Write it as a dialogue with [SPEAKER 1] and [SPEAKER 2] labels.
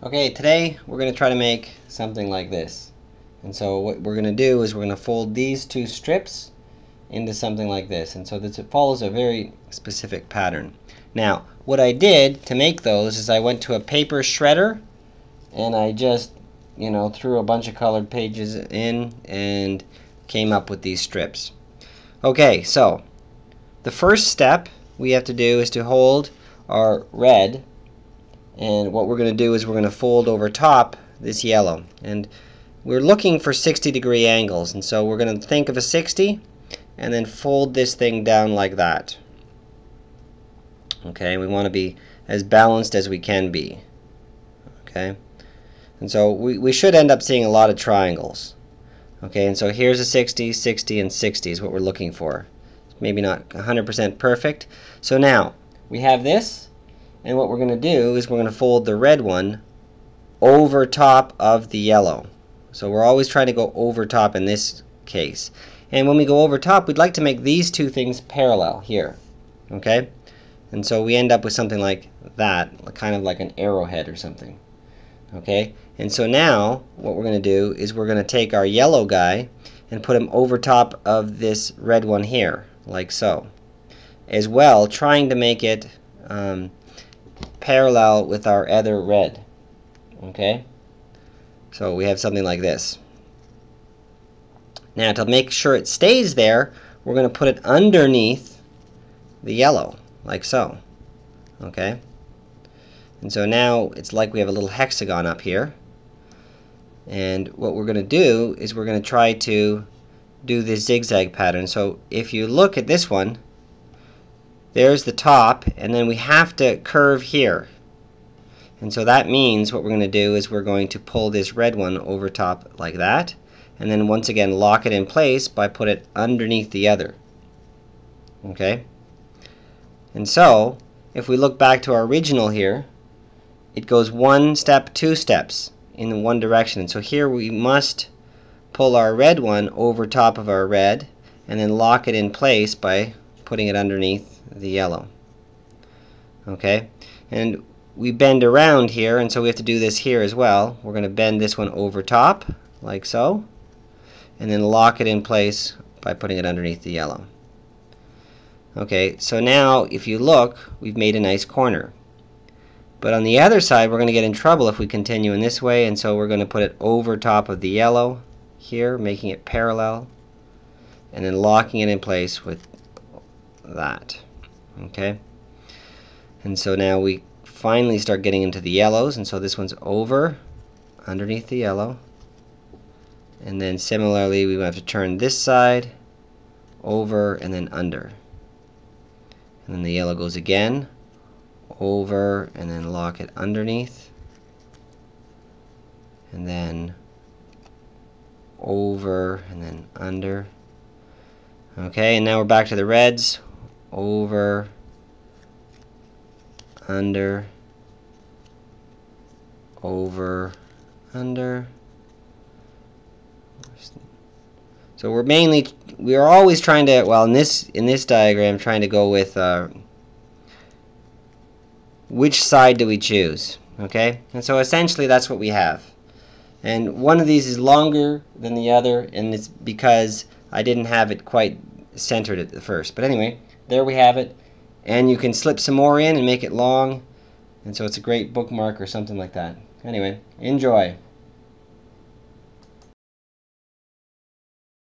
[SPEAKER 1] Okay, today we're going to try to make something like this. And so what we're going to do is we're going to fold these two strips into something like this. And so this follows a very specific pattern. Now, what I did to make those is I went to a paper shredder and I just, threw a bunch of colored pages in and came up with these strips. Okay, so the first step we have to do is to hold our red, and what we're going to do is we're going to fold over top this yellow, and we're looking for 60-degree angles, and so we're going to think of a 60 and then fold this thing down like that. Okay, we want to be as balanced as we can be. Okay, and so we should end up seeing a lot of triangles. Okay, and so here's a 60, 60, and 60 is what we're looking for. Maybe not 100% perfect. So now we have this, and what we're going to do is we're going to fold the red one over top of the yellow. So we're always trying to go over top in this case. And when we go over top, we'd like to make these two things parallel here. Okay? And so we end up with something like that, kind of like an arrowhead or something. Okay? And so now what we're going to do is we're going to take our yellow guy and put him over top of this red one here, like so. As well, trying to make it parallel with our other red. Okay? So we have something like this. Now to make sure it stays there, we're going to put it underneath the yellow, like so. Okay? And so now it's like we have a little hexagon up here. And what we're going to do is we're going to try to do this zigzag pattern. So if you look at this one, there's the top, and then we have to curve here. And so that means what we're going to do is we're going to pull this red one over top like that, and then once again lock it in place by put it underneath the other. Okay? And so if we look back to our original here, it goes one step, two steps in one direction. And so here we must pull our red one over top of our red and then lock it in place by putting it underneath the yellow. Okay? And we bend around here, and so we have to do this here as well. We're going to bend this one over top, like so, and then lock it in place by putting it underneath the yellow. Okay, so now if you look, we've made a nice corner. But on the other side, we're going to get in trouble if we continue in this way, and so we're going to put it over top of the yellow here, making it parallel, and then locking it in place with that. Okay? And so now we finally start getting into the yellows, and so this one's over underneath the yellow, and then similarly we have to turn this side over and then under, and then the yellow goes again over and then lock it underneath, and then over and then under. Okay, and now we're back to the reds, over, under, over, under. So we are always trying to, well, in this diagram, trying to go with which side do we choose. Okay, and so essentially that's what we have. And one of these is longer than the other, and it's because I didn't have it quite centered at the first. But anyway, there we have it. And you can slip some more in and make it long, and so it's a great bookmark or something like that. Anyway, enjoy.